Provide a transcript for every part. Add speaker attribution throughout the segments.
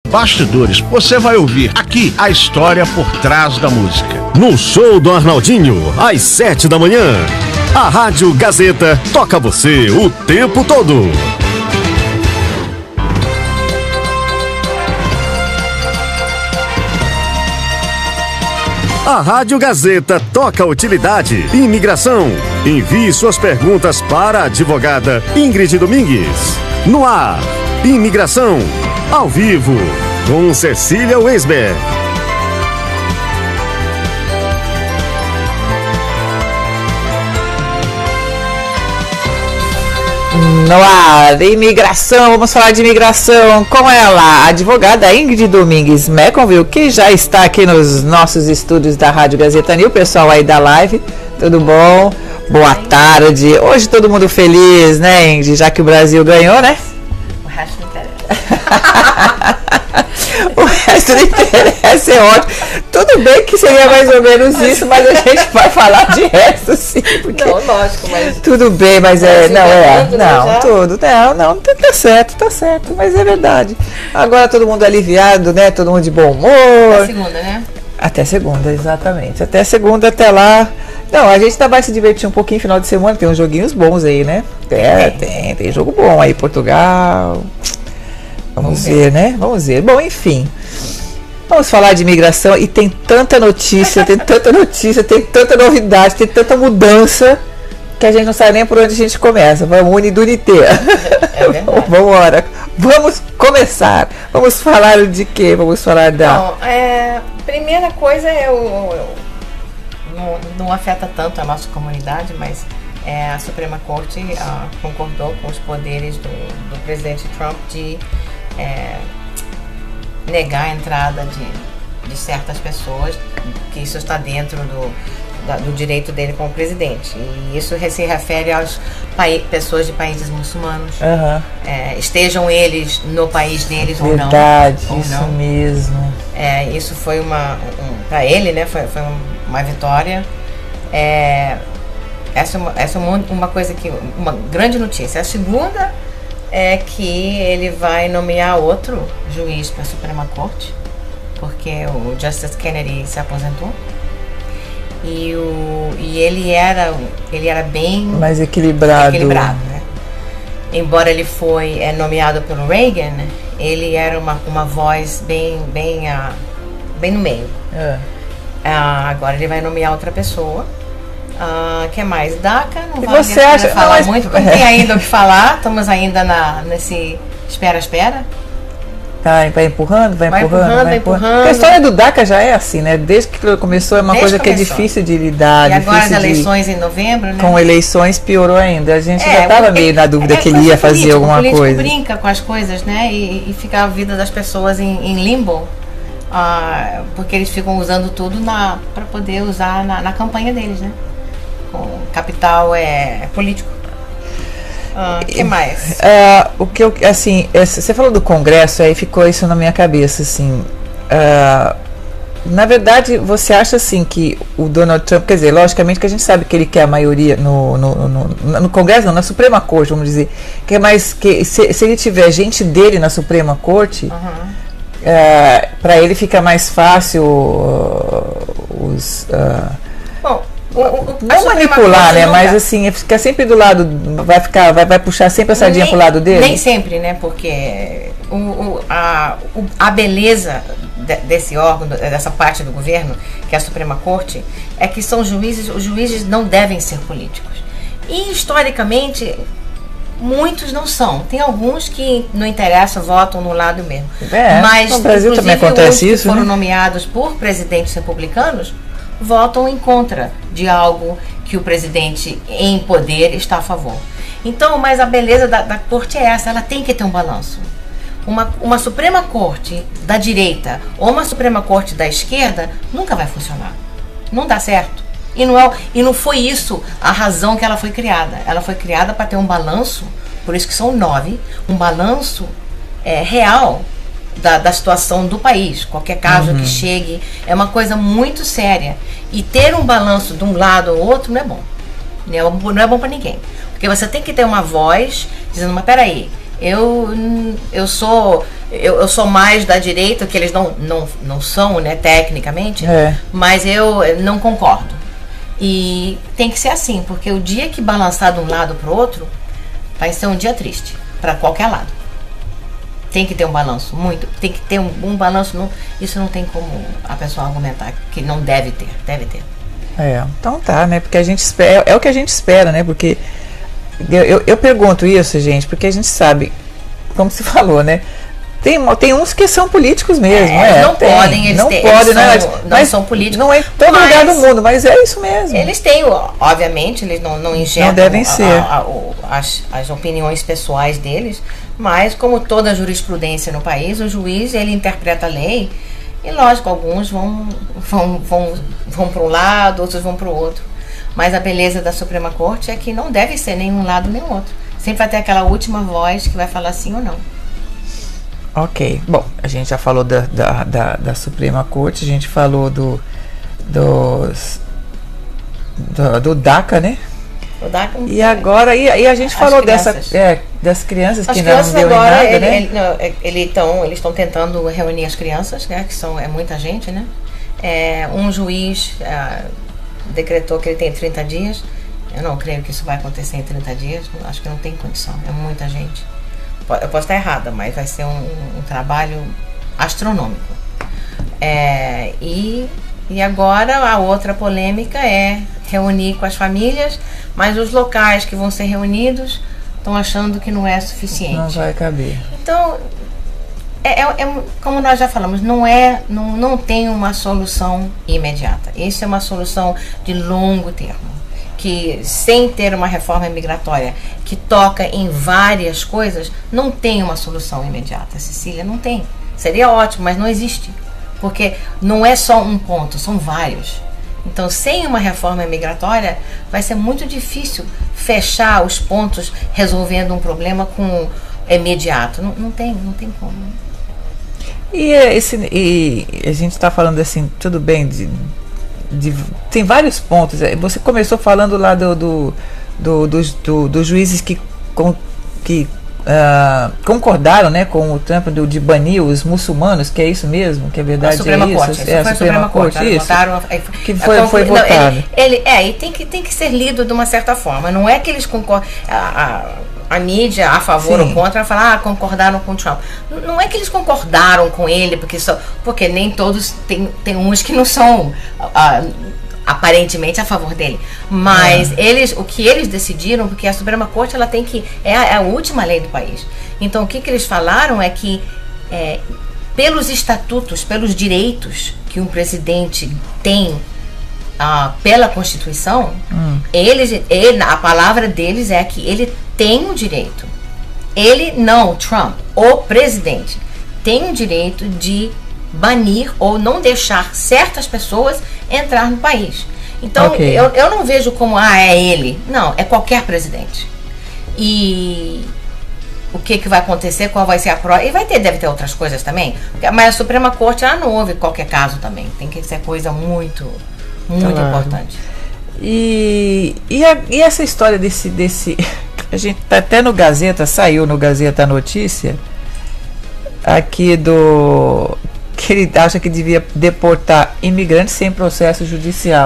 Speaker 1: Bastidores, você vai ouvir aqui a história por trás da música.
Speaker 2: No show do Arnaldinho, às 7 da manhã. A Rádio Gazeta toca você o tempo todo. A Rádio Gazeta toca utilidade e imigração. Envie suas perguntas para a advogada Ingrid Domingues. No ar, imigração, ao vivo, com Cecília Weisberg.
Speaker 3: No ar, imigração, vamos falar de imigração com ela, a advogada Ingrid Domingues Meconville, que já está aqui nos nossos estúdios da Rádio Gazeta New. Pessoal aí da live, tudo bom? Boa tarde. Hoje todo mundo feliz, né, Ingrid? Já que o Brasil ganhou, né?
Speaker 4: O resto não interessa.
Speaker 3: O resto não interessa, é ótimo. Tudo bem que seria mais ou menos isso, mas a gente vai falar de resto, sim. Porque
Speaker 4: não, lógico, mas...
Speaker 3: Tudo bem, mas tá certo, mas é verdade. Agora todo mundo aliviado, né? Todo mundo de bom humor.
Speaker 4: Até segunda, né?
Speaker 3: Até segunda, exatamente. Até segunda, até lá. Não, a gente vai se divertir um pouquinho no final de semana, tem uns joguinhos bons aí, né? Tem jogo bom aí, Portugal. Vamos ver, né? Vamos ver. Bom, enfim. Vamos falar de imigração e tem tanta notícia, tem tanta novidade, tem tanta mudança que a gente não sabe nem por onde a gente começa. Vamos unidunité. Vamos embora. Vamos começar. Vamos falar de quê? Vamos falar da...
Speaker 4: Bom, primeira coisa não afeta tanto a nossa comunidade, mas a Suprema Corte concordou com os poderes do presidente Trump de negar a entrada de certas pessoas, que isso está dentro do direito dele como presidente. E isso se refere às pessoas de países muçulmanos, estejam eles no país deles ou não.
Speaker 3: Verdade, isso mesmo.
Speaker 4: Isso foi para ele, né, foi uma vitória. Essa é uma coisa uma grande notícia. A segunda é que ele vai nomear outro juiz para a Suprema Corte, porque o Justice Kennedy se aposentou e ele era bem mais equilibrado, né? Embora ele foi nomeado pelo Reagan, ele era uma voz bem no meio. Agora ele vai nomear outra pessoa. Que mais? DACA não vai falar muito, não tem ainda o que falar, estamos ainda nesse espera.
Speaker 3: Vai empurrando. A história do DACA já é assim, né? Desde que começou é uma coisa que é difícil de lidar.
Speaker 4: E agora as eleições em novembro, né?
Speaker 3: Com eleições piorou ainda. A gente já estava meio na dúvida que ele ia fazer alguma coisa. O político
Speaker 4: brinca com as coisas, né? E fica a vida das pessoas em limbo. Porque eles ficam usando tudo para poder usar na campanha deles, né? Com capital político. Que mais?
Speaker 3: O que eu, assim, você falou do Congresso, aí ficou isso na minha cabeça, assim. Na verdade, você acha assim que o Donald Trump, quer dizer, logicamente que a gente sabe que ele quer a maioria no Congresso, não, na Suprema Corte, vamos dizer, que se ele tiver gente dele na Suprema Corte, para ele fica mais fácil não manipular, né? Mas assim, ficar sempre do lado, vai puxar sempre a sardinha pro lado dele?
Speaker 4: Nem sempre, né? Porque a beleza desse órgão, dessa parte do governo, que é a Suprema Corte, é que são juízes, os juízes não devem ser políticos. E historicamente, muitos não são. Tem alguns que não interessa, votam no lado mesmo. Mas
Speaker 3: no Brasil também acontece isso,
Speaker 4: que foram nomeados por presidentes republicanos votam em contra de algo que o presidente em poder está a favor. Então, mas a beleza da corte é essa, ela tem que ter um balanço. Uma Suprema Corte da direita ou uma Suprema Corte da esquerda nunca vai funcionar. Não dá certo. E não foi isso a razão que ela foi criada. Ela foi criada para ter um balanço, por isso que são 9, um balanço real da situação do país. Qualquer caso que chegue é uma coisa muito séria. E ter um balanço de um lado ou outro não é bom. Não é bom para ninguém. Porque você tem que ter uma voz dizendo, mas peraí, eu sou eu sou mais da direita, que eles não são, né, tecnicamente, mas eu não concordo. E tem que ser assim, porque o dia que balançar de um lado para o outro, vai ser um dia triste, para qualquer lado. Tem que ter um balanço, tem que ter um balanço, isso não tem como a pessoa argumentar que não deve ter, deve ter.
Speaker 3: Então tá, né, porque a gente espera, é o que a gente espera, né, porque eu pergunto isso, gente, porque a gente sabe, como se falou, né, tem uns que são políticos mesmo,
Speaker 4: não são políticos.
Speaker 3: Não é em todo lugar do mundo, mas é isso mesmo.
Speaker 4: Eles têm, obviamente, eles não enxergam,
Speaker 3: não devem ser
Speaker 4: as opiniões pessoais deles, mas como toda jurisprudência no país, o juiz, ele interpreta a lei, e lógico, alguns vão para um lado, outros vão para o outro. Mas a beleza da Suprema Corte é que não deve ser nem um lado nem outro. Sempre vai ter aquela última voz que vai falar sim ou não.
Speaker 3: Ok, bom, a gente já falou da Suprema Corte, a gente falou do DACA, né?
Speaker 4: O DACA,
Speaker 3: e agora, e a gente falou das crianças que não deu
Speaker 4: agora,
Speaker 3: em nada, né?
Speaker 4: Eles estão tentando reunir as crianças, né? Que é muita gente, né? Um juiz decretou que ele tem 30 dias. Eu não creio que isso vai acontecer em 30 dias, acho que não tem condição, é muita gente. Eu posso estar errada, mas vai ser um trabalho astronômico. E agora a outra polêmica é reunir com as famílias, mas os locais que vão ser reunidos estão achando que não é suficiente.
Speaker 3: Não vai caber.
Speaker 4: Então, como nós já falamos, não tem uma solução imediata. Isso é uma solução de longo termo, que sem ter uma reforma migratória que toca em várias coisas, não tem uma solução imediata, Cecília, não tem. Seria ótimo, mas não existe, porque não é só um ponto, são vários. Então, sem uma reforma migratória, vai ser muito difícil fechar os pontos resolvendo um problema com imediato. Não tem como.
Speaker 3: E a gente está falando assim, tudo bem, tem vários pontos. Você começou falando lá dos juízes que concordaram, né, com o Trump de banir os muçulmanos, que é isso mesmo, que é verdade,
Speaker 4: a Suprema Corte,
Speaker 3: isso? A Suprema Corte, isso?
Speaker 4: Votaram,
Speaker 3: que foi votado.
Speaker 4: E tem que ser lido de uma certa forma. Não é que eles concordam, a mídia a favor ou contra vai falar, concordaram com o Trump. Não é que eles concordaram com ele, porque nem todos, tem uns que não são aparentemente a favor dele, mas o que eles decidiram, porque a Suprema Corte ela tem que é a última lei do país. Então o que eles falaram é que pelos estatutos, pelos direitos que um presidente tem pela Constituição, a palavra deles é que ele tem o direito, Trump, o presidente, tem o direito de banir ou não deixar certas pessoas entrar no país. Então, eu não vejo como, é ele. Não, é qualquer presidente. E o que vai acontecer, qual vai ser a prova. E deve ter outras coisas também. Mas a Suprema Corte, não houve qualquer caso também. Tem que ser coisa muito importante.
Speaker 3: E essa história desse a gente tá até no Gazeta, saiu no Gazeta a notícia aqui que ele acha que devia deportar imigrantes sem processo judicial.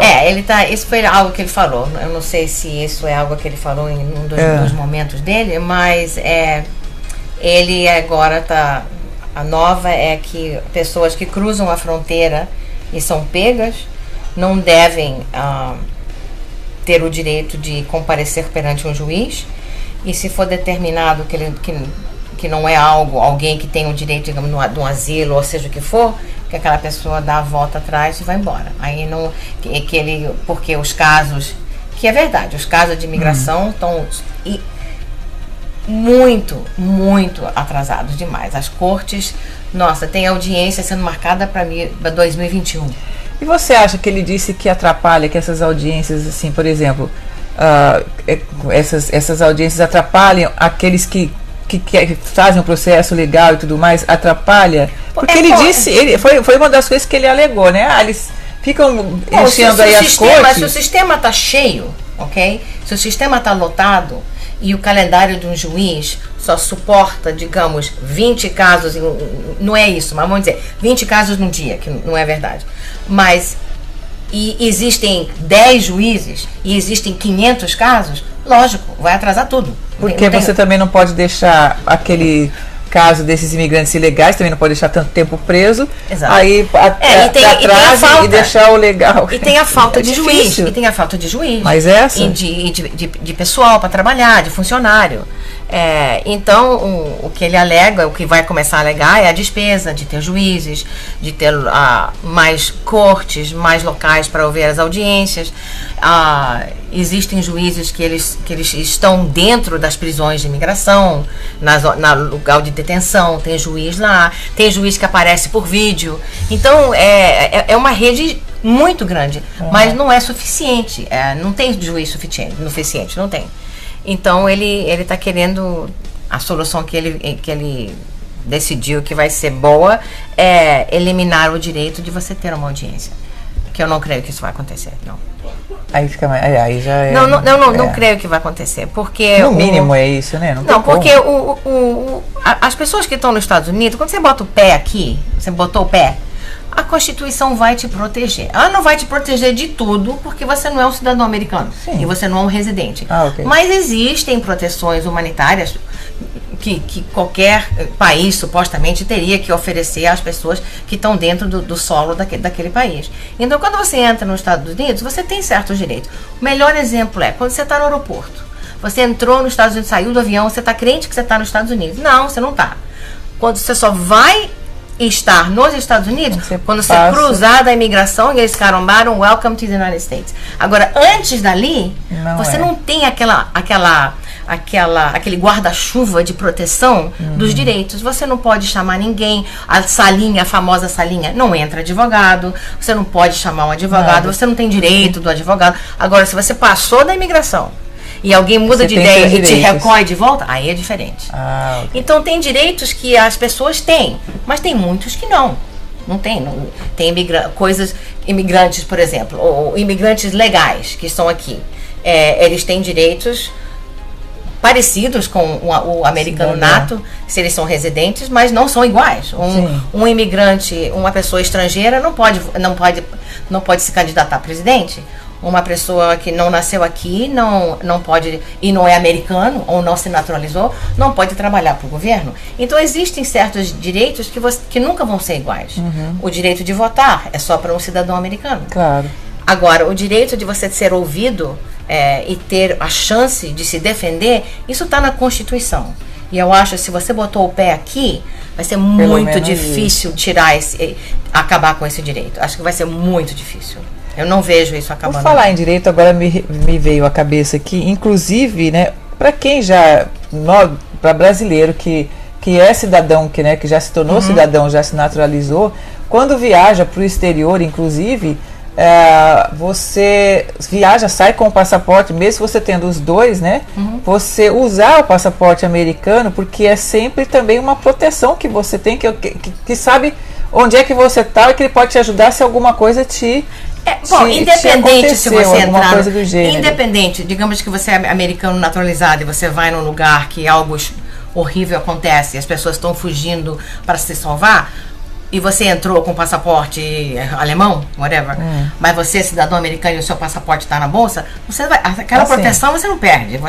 Speaker 4: Isso foi algo que ele falou. Eu não sei se isso é algo que ele falou em um dos momentos dele, mas ele agora a nova é que pessoas que cruzam a fronteira e são pegas não devem ter o direito de comparecer perante um juiz, e se for determinado que não é alguém que tem o direito, digamos, de um asilo, ou seja o que for, que aquela pessoa dá a volta atrás e vai embora. Aí não, porque os casos, que é verdade, os casos de imigração estão muito atrasados demais. As cortes, tem audiência sendo marcada para 2021.
Speaker 3: E você acha que ele disse que atrapalha, que essas audiências, assim, por exemplo, essas audiências atrapalham aqueles que fazem um processo legal e tudo mais, atrapalha? Porque ele disse, foi uma das coisas que ele alegou, né? Eles ficam enchendo aí as cortes.
Speaker 4: Se o sistema está cheio, ok? Se o sistema está lotado e o calendário de um juiz só suporta, digamos, 20 casos, não é isso, mas vamos dizer, 20 casos num dia, que não é verdade. Mas e existem 10 juízes e existem 500 casos, lógico, vai atrasar tudo.
Speaker 3: Porque você também não pode deixar aquele caso desses imigrantes ilegais, também não pode deixar tanto tempo preso.
Speaker 4: Exato.
Speaker 3: Aí atrasa e deixar o legal.
Speaker 4: E tem a falta de juiz.
Speaker 3: Difícil.
Speaker 4: E tem a falta de juiz.
Speaker 3: Mas essa?
Speaker 4: E de pessoal para trabalhar, de funcionário. Então, o que ele alega, o que vai começar a alegar é a despesa de ter juízes, de ter mais cortes, mais locais para ouvir as audiências. Existem juízes que eles estão dentro das prisões de imigração, no lugar de detenção, tem juiz lá, tem juiz que aparece por vídeo. Então, é uma rede muito grande, mas não é suficiente, não tem juiz suficiente, não tem. Então ele está querendo, a solução que ele decidiu que vai ser boa é eliminar o direito de você ter uma audiência, que eu não creio que isso vai acontecer, não.
Speaker 3: Aí fica mais, aí já é.
Speaker 4: Não creio que vai acontecer, porque
Speaker 3: no mínimo é isso, né?
Speaker 4: Não, porque as pessoas que estão nos Estados Unidos, quando você bota o pé aqui, você botou o pé, a Constituição vai te proteger. Ela não vai te proteger de tudo, porque você não é um cidadão americano.
Speaker 3: Sim.
Speaker 4: E você não é um residente.
Speaker 3: Okay.
Speaker 4: Mas existem proteções humanitárias que qualquer país supostamente teria que oferecer às pessoas que estão dentro do solo daquele país. Então, quando você entra nos Estados Unidos, você tem certos direitos. O melhor exemplo é quando você está no aeroporto. Você entrou nos Estados Unidos, saiu do avião, você está crente que você está nos Estados Unidos. Não, você não está. Quando você só vai estar nos Estados Unidos, quando você cruzar da imigração, eles carimbaram Welcome to the United States. Agora, antes dali, você não tem aquele guarda-chuva de proteção dos direitos. Você não pode chamar ninguém, a famosa salinha, não entra advogado, você não pode chamar um advogado, você não tem direito do advogado. Agora, se você passou da imigração e alguém muda de ideia e te recolhe de volta, aí é diferente.
Speaker 3: Okay.
Speaker 4: Então tem direitos que as pessoas têm, mas tem muitos que não. Não tem. Tem imigrantes, por exemplo, ou imigrantes legais que estão aqui. Eles têm direitos parecidos com o americano nato, se eles são residentes, mas não são iguais. Um imigrante, uma pessoa estrangeira não pode se candidatar a presidente. Uma pessoa que não nasceu aqui, não pode, e não é americano, ou não se naturalizou, não pode trabalhar para o governo. Então existem certos direitos que nunca vão ser iguais. O direito de votar é só para um cidadão americano.
Speaker 3: Claro.
Speaker 4: Agora, o direito de você ser ouvido e ter a chance de se defender, isso está na Constituição. E eu acho que se você botou o pé aqui, vai ser muito difícil acabar com esse direito. Acho que vai ser muito difícil. Eu não vejo isso acabando.
Speaker 3: Por falar em direito, agora me veio à cabeça aqui, inclusive, né, para quem para brasileiro que é cidadão, que já se tornou cidadão, já se naturalizou, quando viaja para o exterior, inclusive, você viaja, sai com o passaporte, mesmo você tendo os dois, né? Você usar o passaporte americano, porque é sempre também uma proteção que você tem, que sabe onde é que você está e que ele pode te ajudar se alguma coisa
Speaker 4: independente se você entrar,
Speaker 3: coisa do gênero.
Speaker 4: Independente, digamos que você é americano naturalizado e você vai num lugar que algo horrível acontece e as pessoas estão fugindo para se salvar, e você entrou com passaporte alemão, whatever, mas você é cidadão americano e o seu passaporte está na bolsa, aquela proteção você não perde.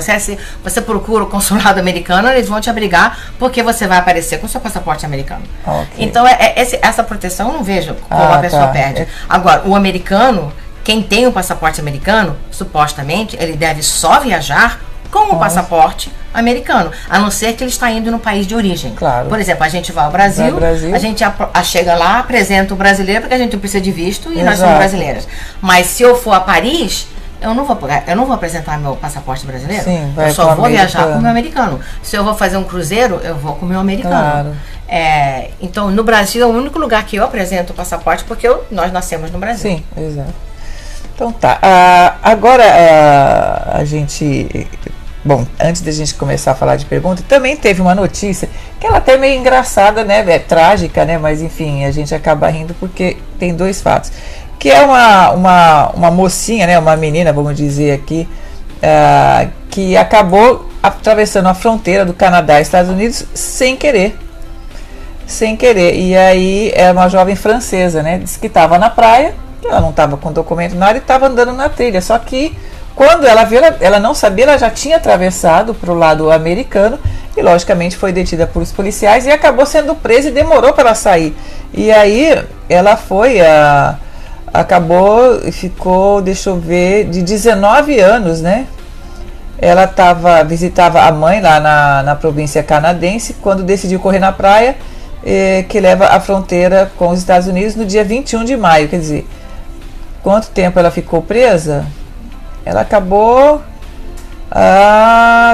Speaker 4: Você procura o consulado americano, eles vão te abrigar porque você vai aparecer com o seu passaporte americano.
Speaker 3: Okay.
Speaker 4: Então, essa proteção eu não vejo como a pessoa perde. Agora, o americano, quem tem o passaporte americano, supostamente, ele deve só viajar com o passaporte americano, a não ser que ele está indo no país de origem.
Speaker 3: Claro.
Speaker 4: Por exemplo, a gente vai ao Brasil, a gente chega lá, apresenta o brasileiro, porque a gente não precisa de visto e nós somos brasileiros. Mas se eu for a Paris, eu não vou apresentar meu passaporte brasileiro.
Speaker 3: Sim,
Speaker 4: eu só vou viajar com o meu americano. Se eu vou fazer um cruzeiro, eu vou com o meu americano.
Speaker 3: Claro.
Speaker 4: Então, no Brasil é o único lugar que eu apresento o passaporte, porque nós nascemos no Brasil.
Speaker 3: Sim, exato. Então tá. Agora a gente... Bom, antes da gente começar a falar de pergunta, também teve uma notícia que ela até meio engraçada, né? É trágica, né? Mas enfim, a gente acaba rindo porque tem dois fatos. Que é uma mocinha, né? Uma menina, vamos dizer aqui, que acabou atravessando a fronteira do Canadá e Estados Unidos sem querer. Sem querer. E aí era uma jovem francesa, né? Disse que estava na praia, ela não estava com documento nada e estava andando na trilha. Só que quando ela viu, ela não sabia, ela já tinha atravessado para o lado americano e logicamente foi detida por os policiais e acabou sendo presa e demorou para ela sair. E aí ela foi, acabou e ficou, deixa eu ver, de 19 anos, né? Ela visitava a mãe lá na província canadense, quando decidiu correr na praia, que leva à fronteira com os Estados Unidos no dia 21 de maio. Quer dizer, quanto tempo ela ficou presa? Ela acabou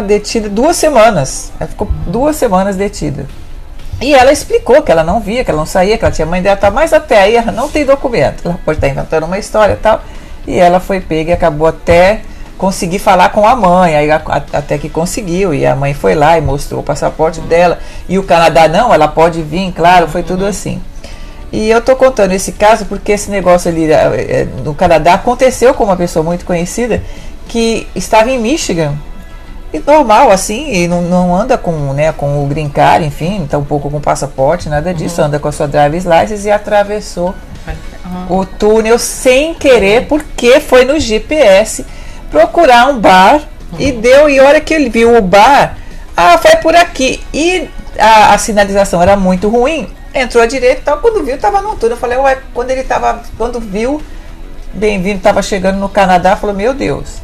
Speaker 3: detida 2 semanas. Ela ficou 2 semanas detida. E ela explicou que ela não via, que ela não saía, que ela tinha mãe dela, tá, mas até aí ela não tem documento. Ela pode estar inventando uma história e tal. E ela foi pega e acabou até conseguir falar com a mãe, aí até que conseguiu. E a mãe foi lá e mostrou o passaporte dela. E o Canadá, não, ela pode vir, claro, foi tudo assim. E eu tô contando esse caso porque esse negócio ali no Canadá aconteceu com uma pessoa muito conhecida que estava em Michigan. E normal, assim, e não anda com o green card, enfim, tá um pouco com passaporte, nada disso, anda com a sua driver's license e atravessou o túnel sem querer, porque foi no GPS procurar um bar e a hora que ele viu o bar, foi por aqui, e a sinalização era muito ruim, entrou à direita e tal, quando viu, tava no túnel. Eu falei, ué, quando viu, bem-vindo, tava chegando no Canadá, falou, meu Deus,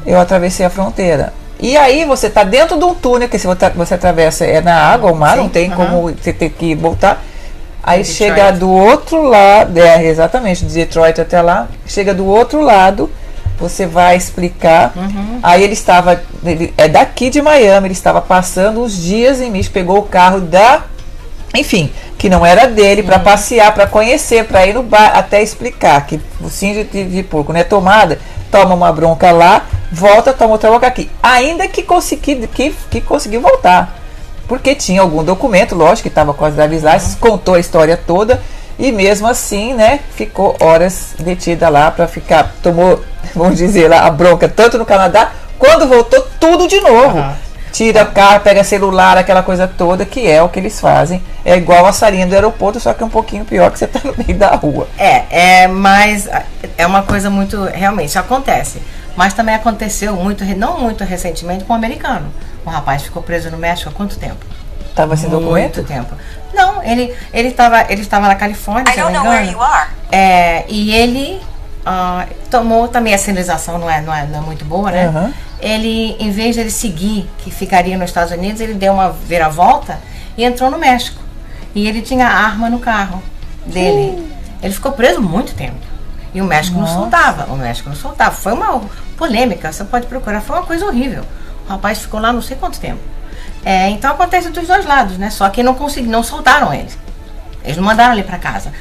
Speaker 3: eu atravessei a fronteira. E aí você está dentro de um túnel, que se você atravessa na água, o mar, sim, não tem como você ter que voltar. Aí chega do outro lado, exatamente, de Detroit até lá, chega do outro lado, você vai explicar. Aí ele é daqui de Miami, ele estava passando uns dias em Michigan, pegou o carro enfim, que não era dele, para passear, para conhecer, para ir no bar, até explicar que o cinto de porco não é tomada, toma uma bronca lá, volta, toma outra bronca aqui. Ainda que conseguiu voltar, porque tinha algum documento, lógico, que estava com as driver's licenses, contou a história toda, e mesmo assim, né, ficou horas detida lá para ficar, tomou, vamos dizer lá, a bronca tanto no Canadá, quando voltou tudo de novo. Tira o carro, pega celular, aquela coisa toda, que é o que eles fazem. É igual a salinha do aeroporto, só que é um pouquinho pior, que você está no meio da rua.
Speaker 4: Mas é uma coisa muito, realmente, acontece. Mas também aconteceu não muito recentemente com um americano. Um rapaz ficou preso no México há quanto tempo?
Speaker 3: Estava sem documento?
Speaker 4: Muito tempo. Não, ele estava na Califórnia, se não me engano. E ele tomou também, a sinalização não é muito boa, né? Ele, em vez de ele seguir, que ficaria nos Estados Unidos, ele deu uma viravolta e entrou no México. E ele tinha arma no carro dele. Ele ficou preso muito tempo. E o México não soltava. Foi uma polêmica, você pode procurar. Foi uma coisa horrível. O rapaz ficou lá não sei quanto tempo. Então acontece dos dois lados, né? Só que não soltaram ele. Eles não mandaram ele para casa.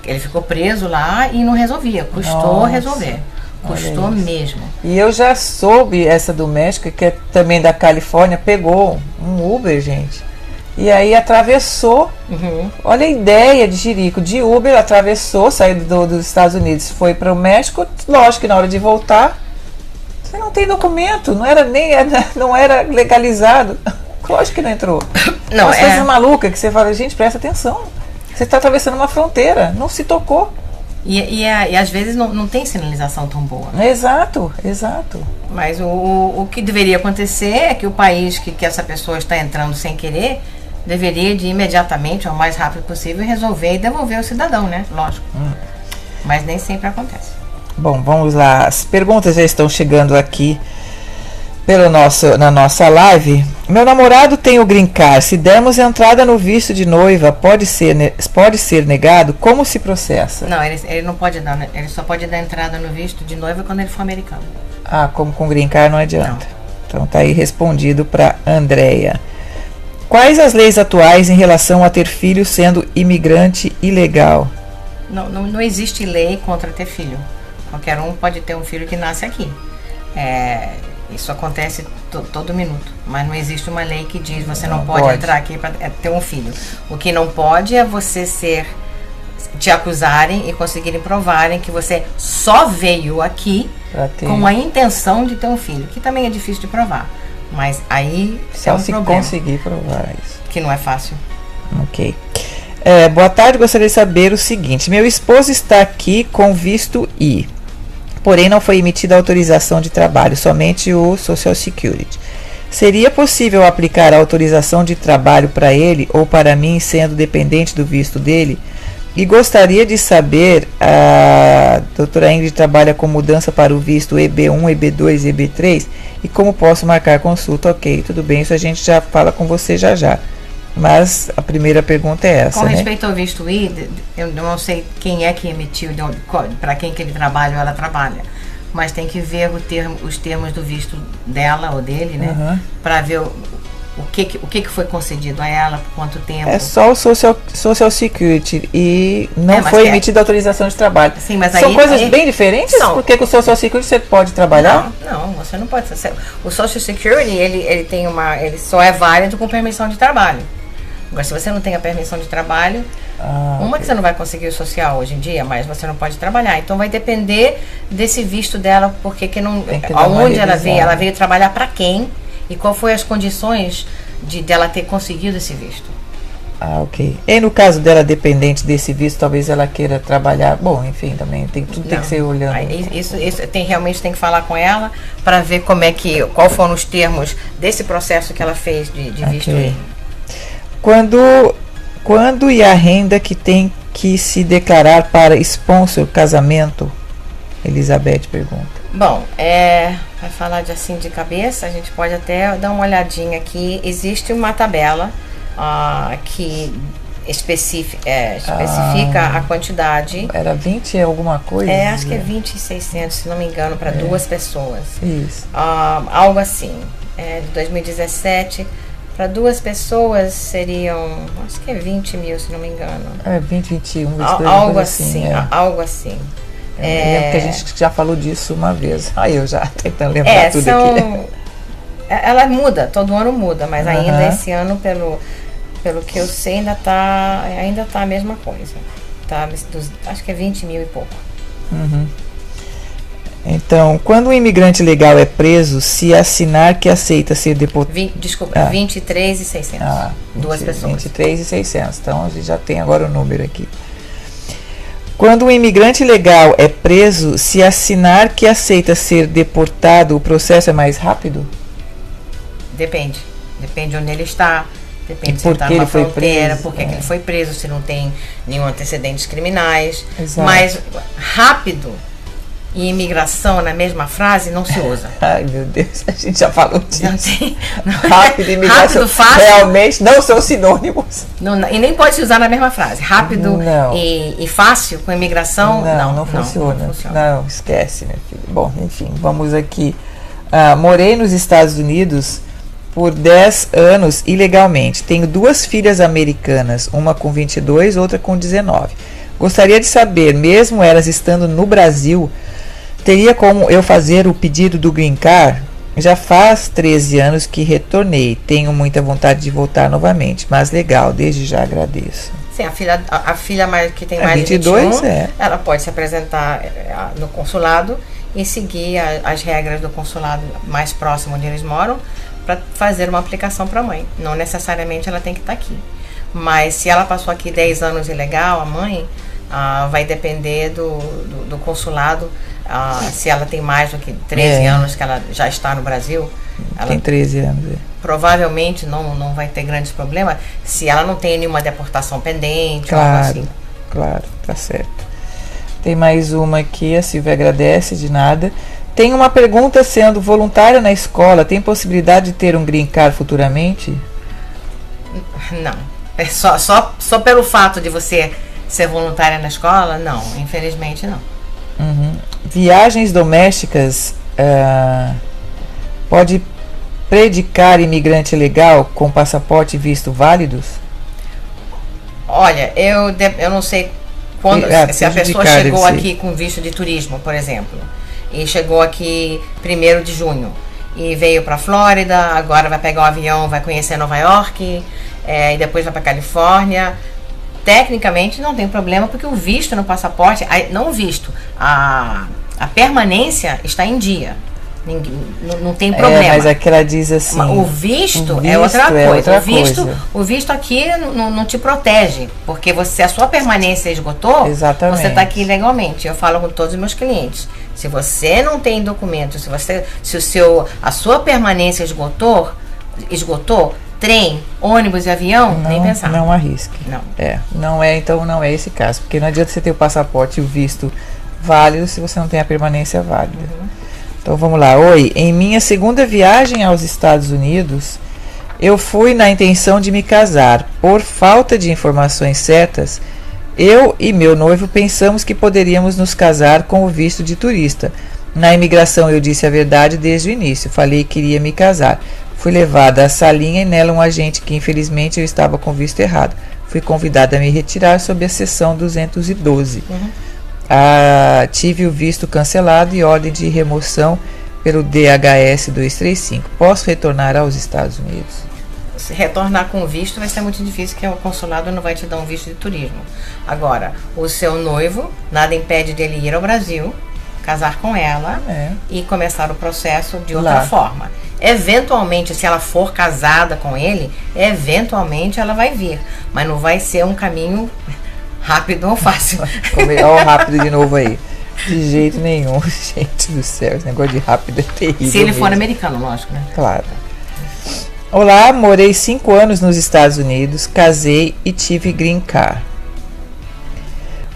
Speaker 4: Ele ficou preso lá e não resolvia. Custou resolver. Custou mesmo. E
Speaker 3: eu já soube essa do México, que é também da Califórnia, pegou um Uber, gente. E aí atravessou. Olha a ideia de jirico. De Uber, atravessou, saiu dos Estados Unidos, foi para o México. Lógico que na hora de voltar, você não tem documento, não era legalizado. Lógico que não entrou. Não, umas coisas malucas que você fala, gente, presta atenção. Você está atravessando uma fronteira, não se tocou.
Speaker 4: E às vezes não tem sinalização tão boa.
Speaker 3: Exato.
Speaker 4: Mas o que deveria acontecer é que o país que essa pessoa está entrando sem querer deveria de imediatamente, ao mais rápido possível, resolver e devolver o cidadão, né? Lógico. Mas nem sempre acontece.
Speaker 3: Bom, vamos lá. As perguntas já estão chegando aqui na nossa live. Meu namorado tem o green card. Se dermos entrada no visto de noiva, pode ser negado? Como se processa?
Speaker 4: Não, ele não pode dar. Ele só pode dar entrada no visto de noiva quando ele for americano.
Speaker 3: Como com green card não adianta. Não. Então tá aí respondido para Andréia. Quais as leis atuais em relação a ter filho sendo imigrante ilegal?
Speaker 4: Não existe lei contra ter filho. Qualquer um pode ter um filho que nasce aqui. Isso acontece todo minuto, mas não existe uma lei que diz você não pode entrar aqui para ter um filho. O que não pode é você te acusarem e conseguirem provarem que você só veio aqui com a intenção de ter um filho, que também é difícil de provar. Mas aí
Speaker 3: Só
Speaker 4: é um
Speaker 3: se
Speaker 4: problema,
Speaker 3: conseguir provar isso.
Speaker 4: que não é fácil.
Speaker 3: Ok. Boa tarde, gostaria de saber o seguinte. Meu esposo está aqui com visto I, porém não foi emitida autorização de trabalho, somente o Social Security. Seria possível aplicar a autorização de trabalho para ele ou para mim, sendo dependente do visto dele? E gostaria de saber, a doutora Ingrid trabalha com mudança para o visto EB1, EB2 e EB3, e como posso marcar consulta? Ok, tudo bem, isso a gente já fala com você já. Mas a primeira pergunta é essa,
Speaker 4: Com
Speaker 3: né?
Speaker 4: respeito ao visto I, eu não sei quem é que emitiu, para quem que ele trabalha ou ela trabalha, mas tem que ver os termos do visto dela ou dele, né?
Speaker 3: Uhum.
Speaker 4: Para ver o que foi concedido a ela, por quanto tempo.
Speaker 3: É só o Social Security e não foi emitida autorização de trabalho.
Speaker 4: Sim, mas
Speaker 3: são
Speaker 4: aí,
Speaker 3: coisas bem diferentes?
Speaker 4: São.
Speaker 3: Porque com o Social Security você pode trabalhar?
Speaker 4: Não, você não pode. O Social Security, ele só é válido com permissão de trabalho. Agora, se você não tem a permissão de trabalho, que você não vai conseguir o social hoje em dia, mas você não pode trabalhar. Então vai depender desse visto dela, porque aonde ela veio trabalhar para quem e qual foi as condições dela ter conseguido esse visto.
Speaker 3: Ok. E no caso dela, dependente desse visto, talvez ela queira trabalhar. Bom, enfim, também tem que ser olhando.
Speaker 4: Isso realmente tem que falar com ela para ver qual foram os termos desse processo que ela fez de visto.
Speaker 3: Okay. Quando e a renda que tem que se declarar para sponsor casamento? Elizabeth pergunta.
Speaker 4: Bom, vai falar de cabeça, a gente pode até dar uma olhadinha aqui. Existe uma tabela que especifica a quantidade.
Speaker 3: Era 20 alguma coisa?
Speaker 4: Acho que é 20.600, se não me engano, para 2 pessoas.
Speaker 3: Isso.
Speaker 4: Algo assim. De 2017... Para 2 pessoas seriam, acho que é 20 mil, se não me engano.
Speaker 3: 20, 21, 22,
Speaker 4: algo assim. Algo assim.
Speaker 3: Porque a gente já falou disso uma vez. Eu já tentando lembrar tudo aqui.
Speaker 4: Ela muda, todo ano muda, mas ainda esse ano, pelo que eu sei, ainda tá a mesma coisa. Tá, acho que é 20 mil e pouco.
Speaker 3: Uhum. Então, quando um imigrante legal é preso, se assinar que aceita ser deportado...
Speaker 4: 23.600. 2 pessoas.
Speaker 3: 23.600. Então, a gente já tem agora o número aqui. Quando um imigrante legal é preso, se assinar que aceita ser deportado, o processo é mais rápido?
Speaker 4: Depende. Depende onde ele está. Depende se
Speaker 3: ele
Speaker 4: está numa fronteira,
Speaker 3: preso,
Speaker 4: porque que ele foi preso, se não tem nenhum antecedentes criminais.
Speaker 3: Exato.
Speaker 4: Mas rápido... E imigração na mesma frase não se usa.
Speaker 3: Ai, meu Deus, a gente já falou disso.
Speaker 4: Não
Speaker 3: Rápido e imigração
Speaker 4: fácil, realmente
Speaker 3: não são sinônimos.
Speaker 4: E nem pode se usar na mesma frase. Rápido e fácil com imigração,
Speaker 3: não funciona. Não, esquece, né, filho? Bom, enfim, vamos aqui. Morei nos Estados Unidos por 10 anos ilegalmente. Tenho 2 filhas americanas, uma com 22, outra com 19. Gostaria de saber, mesmo elas estando no Brasil, teria como eu fazer o pedido do Green Card? Já faz 13 anos que retornei. Tenho muita vontade de voltar novamente. Mas legal, desde já agradeço.
Speaker 4: Sim, a filha que tem mais de
Speaker 3: 22,
Speaker 4: 21, ela pode se apresentar no consulado e seguir as regras do consulado mais próximo onde eles moram para fazer uma aplicação para a mãe. Não necessariamente ela tem que estar aqui. Mas se ela passou aqui 10 anos ilegal, a mãe... vai depender do consulado, se ela tem mais do que 13 anos que ela já está no Brasil. Ela
Speaker 3: tem 13 anos.
Speaker 4: Provavelmente não vai ter grandes problemas se ela não tem nenhuma deportação pendente.
Speaker 3: Claro,
Speaker 4: ou algo assim.
Speaker 3: Claro, tá certo. Tem mais uma aqui, a Silvia agradece, de nada. Tem uma pergunta: sendo voluntária na escola, tem possibilidade de ter um green card futuramente?
Speaker 4: Não. É só pelo fato de você ser voluntária na escola? Não, infelizmente não.
Speaker 3: Uhum. Viagens domésticas, pode predicar imigrante legal com passaporte e visto válidos?
Speaker 4: Olha, eu não sei se a pessoa chegou aqui com visto de turismo, por exemplo, e chegou aqui 1º de junho e veio para a Flórida, agora vai pegar um avião, vai conhecer Nova York, e depois vai para Califórnia. Tecnicamente não tem problema, porque o visto no passaporte, não o visto, a permanência está em dia. Não tem problema.
Speaker 3: Mas aqui ela diz assim...
Speaker 4: O visto é outra coisa. O visto aqui não te protege, porque a sua permanência esgotou,
Speaker 3: exatamente,
Speaker 4: você está aqui ilegalmente. Eu falo com todos os meus clientes. Se você não tem documento, a sua permanência esgotou, trem, ônibus e avião, nem pensar.
Speaker 3: Não arrisque.
Speaker 4: Não.
Speaker 3: Não é esse caso, porque não adianta você ter o passaporte e o visto válido se você não tem a permanência válida. Então vamos lá. Oi, em minha segunda viagem aos Estados Unidos, eu fui na intenção de me casar. Por falta de informações certas, eu e meu noivo pensamos que poderíamos nos casar com o visto de turista. Na imigração eu disse a verdade desde o início. Falei que iria me casar. Fui levada à salinha e nela um agente que infelizmente eu estava com o visto errado. Fui convidada a me retirar sob a seção 212. Tive o visto cancelado e ordem de remoção pelo DHS 235. Posso retornar aos Estados Unidos?
Speaker 4: Se retornar com visto vai ser muito difícil, porque o consulado não vai te dar um visto de turismo. Agora, o seu noivo, nada impede dele ir ao Brasil, casar com ela e começar o processo de outra forma. Eventualmente, se ela for casada com ele, eventualmente ela vai vir, mas não vai ser um caminho rápido ou fácil.
Speaker 3: Olha o rápido de novo aí. De jeito nenhum, gente do céu. Esse negócio de rápido é terrível.
Speaker 4: Se ele for americano, lógico, né?
Speaker 3: Claro. Olá, morei 5 anos nos Estados Unidos, casei e tive green card.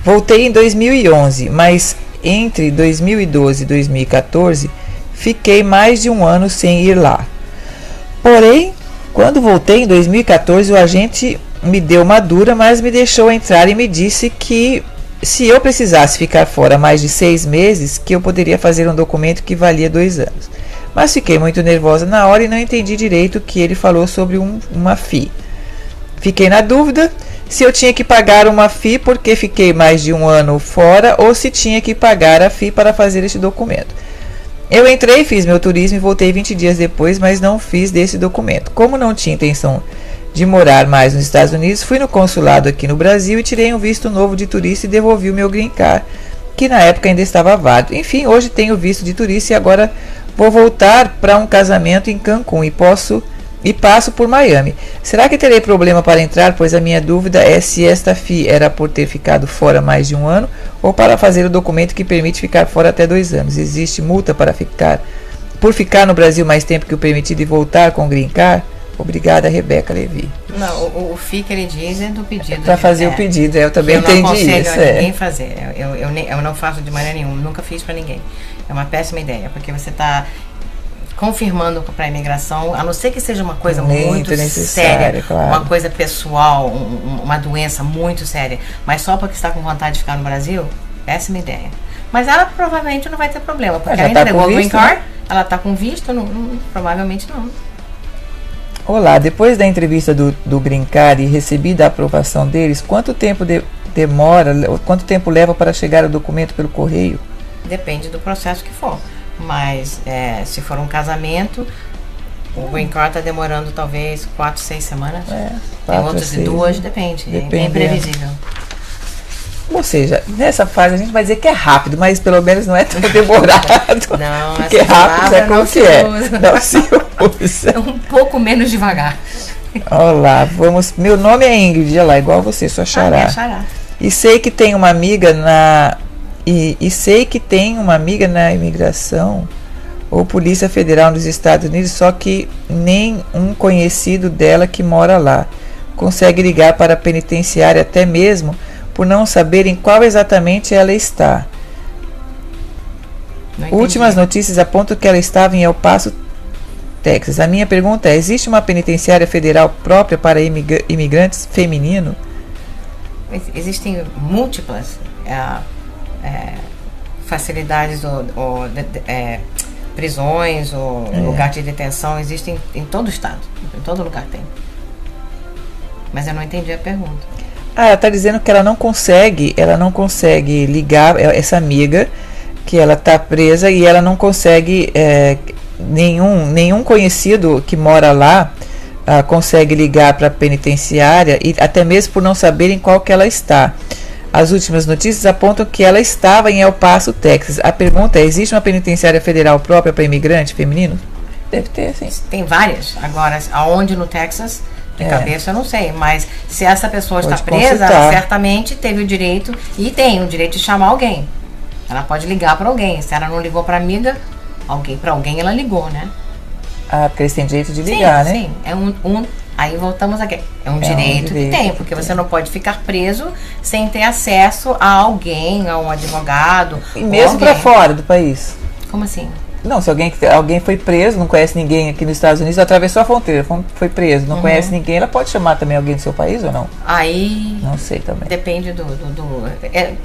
Speaker 3: Voltei em 2011, mas entre 2012 e 2014 fiquei mais de um ano sem ir lá. Porém, quando voltei em 2014, o agente me deu uma dura, mas me deixou entrar e me disse que se eu precisasse ficar fora mais de 6 meses, que eu poderia fazer um documento que valia 2 anos. Mas fiquei muito nervosa na hora e não entendi direito o que ele falou sobre uma FII. Fiquei na dúvida se eu tinha que pagar uma FII porque fiquei mais de um ano fora ou se tinha que pagar a FII para fazer este documento. Eu entrei, fiz meu turismo e voltei 20 dias depois, mas não fiz desse documento. Como não tinha intenção de morar mais nos Estados Unidos, fui no consulado aqui no Brasil e tirei um visto novo de turista e devolvi o meu green card, que na época ainda estava válido. Enfim, hoje tenho visto de turista e agora vou voltar para um casamento em Cancún e passo por Miami. Será que terei problema para entrar? Pois a minha dúvida é se esta FII era por ter ficado fora mais de um ano ou para fazer o documento que permite ficar fora até 2 anos. Existe multa por ficar no Brasil mais tempo que o permitido e voltar com o green card? Obrigada, Rebeca Levi.
Speaker 4: Não, o FII que ele diz é do pedido.
Speaker 3: Para fazer o pedido, eu também entendi isso.
Speaker 4: Eu não aconselho a ninguém fazer. Eu não faço de maneira nenhuma, nunca fiz para ninguém. É uma péssima ideia, porque você está confirmando para a imigração, a não ser que seja uma coisa muito séria, claro, uma coisa pessoal, uma doença muito séria, mas só porque está com vontade de ficar no Brasil, péssima ideia. Mas ela provavelmente não vai ter problema, porque ela entregou o green card, ela está com visto, provavelmente não.
Speaker 3: Olá, depois da entrevista do green card e recebida a aprovação deles, quanto tempo quanto tempo leva para chegar o documento pelo correio?
Speaker 4: Depende do processo que for. Mas se for um casamento, o green card está demorando talvez 4, 6 semanas. Tem outros de 2, depende. É imprevisível.
Speaker 3: Ou seja, nessa fase a gente vai dizer que é rápido, mas pelo menos não é tão demorado.
Speaker 4: Não,
Speaker 3: porque rápido é como que é. Não se usa.
Speaker 4: É um pouco menos devagar.
Speaker 3: Olá, vamos. Meu nome é Ingrid, olha lá, igual você, sua xará.
Speaker 4: Xará.
Speaker 3: E sei que tem uma amiga na imigração ou Polícia Federal nos Estados Unidos, só que nem um conhecido dela que mora lá consegue ligar para a penitenciária, até mesmo por não saber em qual exatamente ela está. Últimas notícias apontam que ela estava em El Paso, Texas. A minha pergunta é: existe uma penitenciária federal própria para imigrantes feminino?
Speaker 4: Existem múltiplas facilidades ou prisões ou lugar de detenção, existem em todo o estado, em todo lugar tem. Mas eu não entendi a pergunta.
Speaker 3: Ela está dizendo que ela não consegue ligar essa amiga, que ela está presa e ela não consegue, nenhum conhecido que mora lá consegue ligar para a penitenciária, e até mesmo por não saber em qual que ela está. As últimas notícias apontam que ela estava em El Paso, Texas. A pergunta é: existe uma penitenciária federal própria para imigrantes femininos? Deve ter, sim.
Speaker 4: Tem várias. Agora, aonde no Texas, de cabeça eu não sei. Mas se essa pessoa está presa, certamente teve o direito, e tem o direito de chamar alguém. Ela pode ligar para alguém. Se ela não ligou para amiga, para alguém ela ligou, né?
Speaker 3: Ah, porque eles têm direito de ligar, né?
Speaker 4: Sim, é aí voltamos aqui. É um direito que tem, porque você não pode ficar preso sem ter acesso a alguém, a um advogado.
Speaker 3: E mesmo para fora do país?
Speaker 4: Como assim?
Speaker 3: Não, se alguém foi preso, não conhece ninguém aqui nos Estados Unidos, atravessou a fronteira, foi preso, não conhece ninguém, ela pode chamar também alguém do seu país ou não?
Speaker 4: Aí...
Speaker 3: Não sei também.
Speaker 4: Depende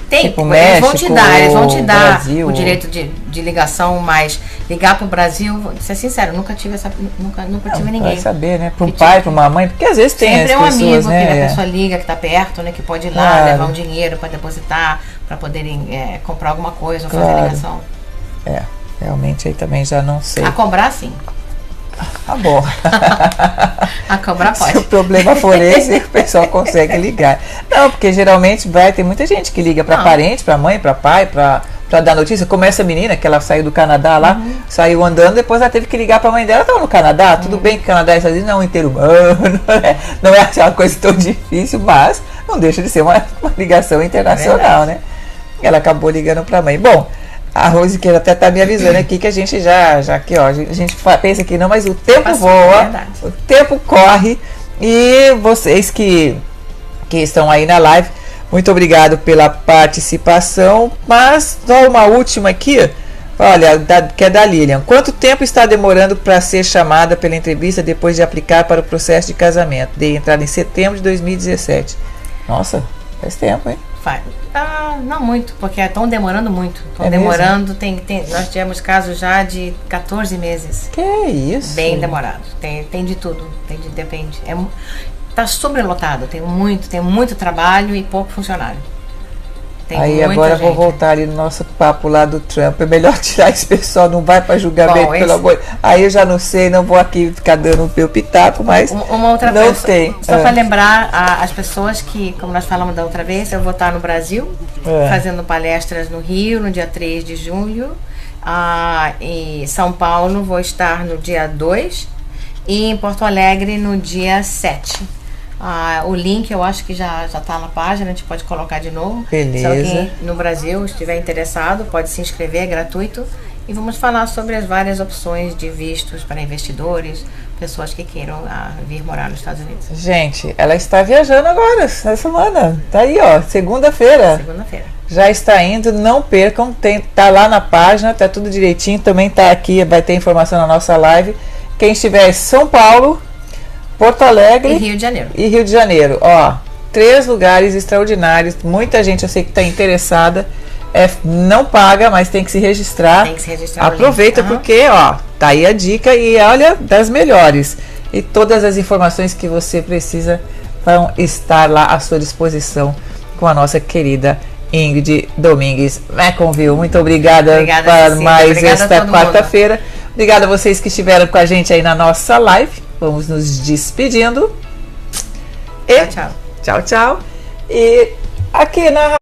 Speaker 4: tem,
Speaker 3: tipo
Speaker 4: eles vão te dar
Speaker 3: Brasil,
Speaker 4: o direito de ligação, mas ligar pro Brasil, vou ser sincero, nunca tive ninguém.
Speaker 3: Vai saber, né? Para um pai, para uma mãe, porque às vezes tem
Speaker 4: sempre
Speaker 3: as pessoas,
Speaker 4: amigo,
Speaker 3: né?
Speaker 4: Que a pessoa liga, que tá perto, né? Que pode ir lá, levar um dinheiro para depositar, para poderem comprar alguma coisa, ou fazer ligação.
Speaker 3: Realmente aí também já não sei.
Speaker 4: A cobrar, sim.
Speaker 3: Tá bom.
Speaker 4: A cobrar pode.
Speaker 3: Se o problema for esse, o pessoal consegue ligar. Não, porque geralmente tem muita gente que liga para parente, para mãe, para pai, para dar notícia. Como essa menina que ela saiu do Canadá lá, saiu andando, depois ela teve que ligar para a mãe dela. Ela estava no Canadá, tudo bem que o Canadá e Estados Unidos não é um interhumano, não é aquela coisa tão difícil, mas não deixa de ser uma ligação internacional, né? Ela acabou ligando para a mãe. Bom, a Rose que até tá me avisando aqui que a gente já aqui, ó, a gente pensa que não, mas o tempo voa, o tempo corre, e vocês que estão aí na live, muito obrigado pela participação. Mas só uma última aqui, olha, que é da Lilian. Quanto tempo está demorando para ser chamada pela entrevista depois de aplicar para o processo de casamento? Dei entrada em setembro de 2017. Nossa, faz tempo, hein?
Speaker 4: Não muito, porque estão demorando muito. Estão demorando, nós tivemos casos já de 14 meses.
Speaker 3: Que isso?
Speaker 4: Bem demorado. Tem de tudo, depende. Tá sobrelotado, tem muito trabalho e pouco funcionário.
Speaker 3: Aí agora vou voltar ali no nosso papo lá do Trump. É melhor tirar esse pessoal, não vai para julgamento, pelo amor. Aí eu já não sei, não vou aqui ficar dando o meu pitaco, mas
Speaker 4: uma outra
Speaker 3: não
Speaker 4: coisa,
Speaker 3: tem.
Speaker 4: Só para lembrar as pessoas que, como nós falamos da outra vez, eu vou estar no Brasil, fazendo palestras no Rio, no dia 3 de julho. Em São Paulo vou estar no dia 2 e em Porto Alegre no dia 7. O link eu acho que já está na página, a gente pode colocar de novo.
Speaker 3: Beleza.
Speaker 4: Se alguém no Brasil estiver interessado, pode se inscrever, é gratuito. E vamos falar sobre as várias opções de vistos para investidores, pessoas que queiram vir morar nos Estados Unidos.
Speaker 3: Gente, ela está viajando agora, essa semana. Tá aí, ó, segunda-feira.
Speaker 4: Segunda-feira.
Speaker 3: Já está indo, não percam, tá lá na página, tá tudo direitinho, também tá aqui, vai ter informação na nossa live. Quem estiver em São Paulo, Porto Alegre
Speaker 4: e Rio de Janeiro.
Speaker 3: E Rio de Janeiro, ó, 3 lugares extraordinários. Muita gente eu sei que está interessada. Não paga, mas tem que se registrar.
Speaker 4: Tem que se registrar.
Speaker 3: Aproveita porque, ó, tá aí a dica e olha, das melhores. E todas as informações que você precisa vão estar lá à sua disposição com a nossa querida Ingrid Domingues Meconville. Muito obrigada por mais esta quarta-feira. Obrigada a vocês que estiveram com a gente aí na nossa live. Vamos nos despedindo.
Speaker 4: Tchau, tchau.
Speaker 3: Tchau, tchau. E aqui na